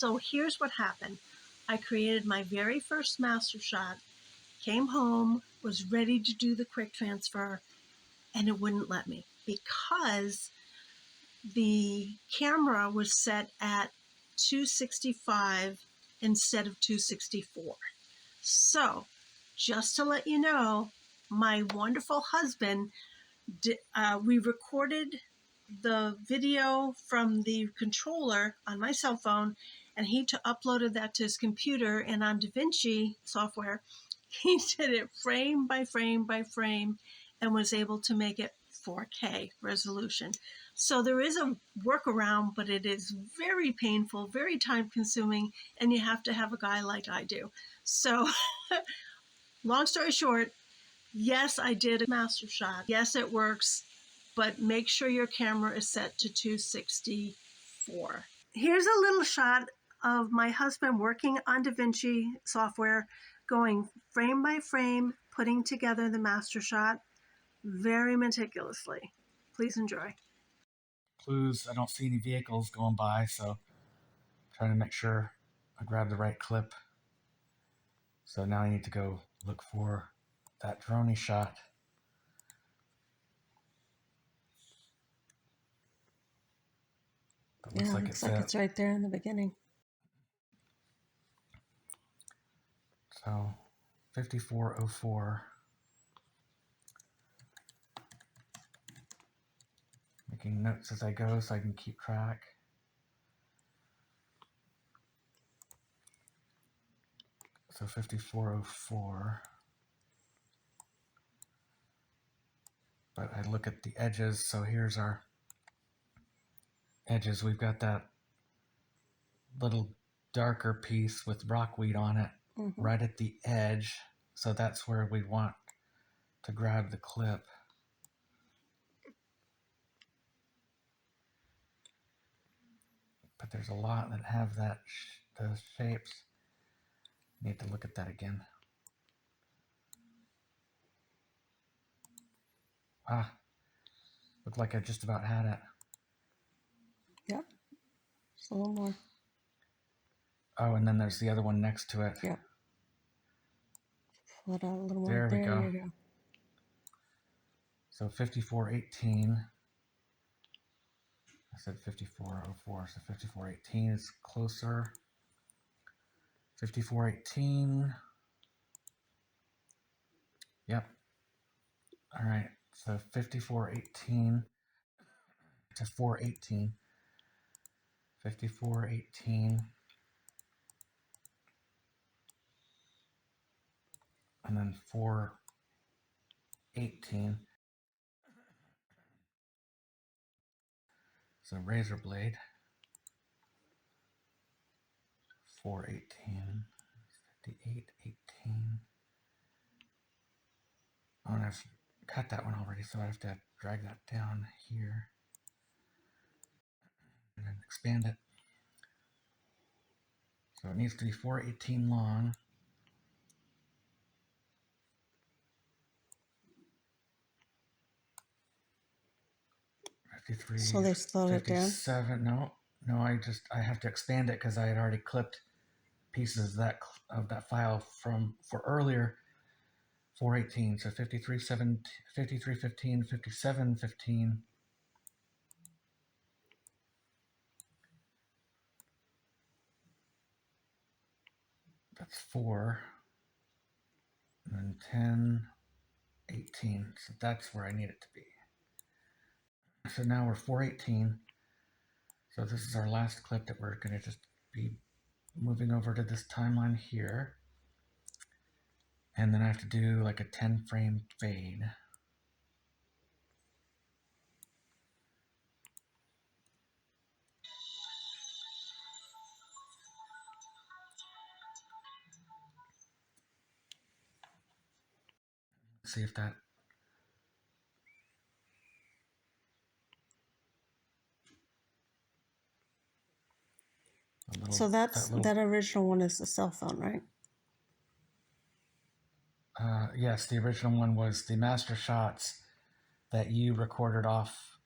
So here's what happened. I created my very first master shot, came home, was ready to do the quick transfer, and it wouldn't let me because the camera was set at 265 instead of 264. So just to let you know, my wonderful husband, we recorded the video from the controller on my cell phone, and he uploaded that to his computer, and on DaVinci software, he did it frame by frame by frame and was able to make it 4K resolution. So there is a workaround, but it is very painful, very time consuming, and you have to have a guy like I do. So long story short, yes, I did a master shot. Yes, it works, but make sure your camera is set to 264. Here's a little shot of my husband working on DaVinci software, going frame by frame, putting together the master shot very meticulously. Please enjoy. Clues, I don't see any vehicles going by, so I'm trying to make sure I grab the right clip. So now I need to go look for that drone shot. But Yeah, looks like it's right there in the beginning. So 5404. Making notes as I go so I can keep track. So 5404. But I look at the edges, so here's our edges. We've got that little darker piece with rockweed on it right at the edge. So that's where we want to grab the clip. But there's a lot that have that those shapes. Need to look at that again. Ah, looked like I just about had it. Yep, just a little more. Oh, and then there's the other one next to it. Yep. Pull it out a little more. There we go. You go. So 5418. I said 5404, so 5418 is closer. 5418. Yep. All right. So 5418 to 418. 5418. And then 418. So razor blade. 418. 5818. Oh, and I've cut that one already, so I have to drag that down here and then expand it. So it needs to be 418 long. So they slowed it down? 57. No, I have to expand it because I had already clipped pieces of that file for earlier. 418. So 5315, 5715. That's 4. And then 10, 18. So that's where I need it to be. So now we're 418. So this is our last clip that we're going to just be moving over to this timeline here. And then I have to do like a 10 frame fade. Let's see if that. So that original one is the cell phone, right? Yes, the original one was the Mastershots that you recorded off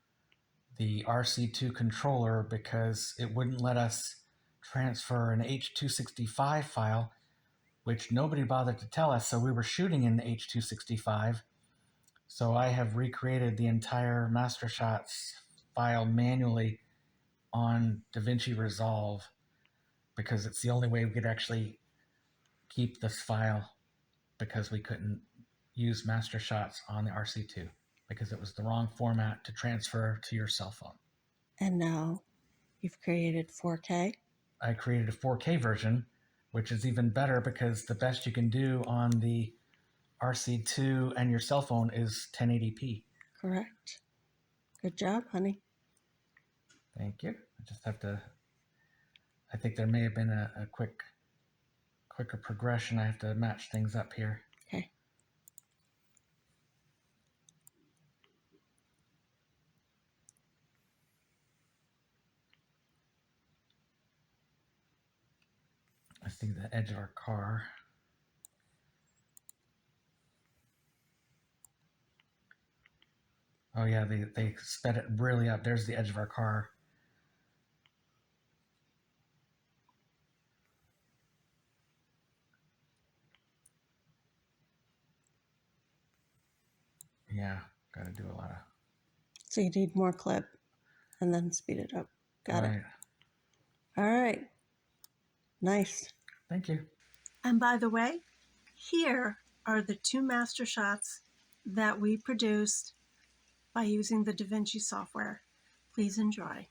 the RC2 controller because it wouldn't let us transfer an H.265 file, which nobody bothered to tell us, so we were shooting in the H.265. So I have recreated the entire Mastershots file manually on DaVinci Resolve because it's the only way we could actually keep this file, because we couldn't use Mastershots on the RC2 because it was the wrong format to transfer to your cell phone. And now you've created 4K. I created a 4K version, which is even better because the best you can do on the RC2 and your cell phone is 1080p. Correct. Good job, honey. Thank you. I just have to, I think there may have been a quicker progression. I have to match things up here. Okay. I see the edge of our car. Oh yeah, they sped it really up. There's the edge of our car. Yeah, got to do a lot of. So you need more clip and then speed it up. Got Right. it. All right. Nice. Thank you. And by the way, here are the 2 master shots that we produced by using the DaVinci software. Please enjoy.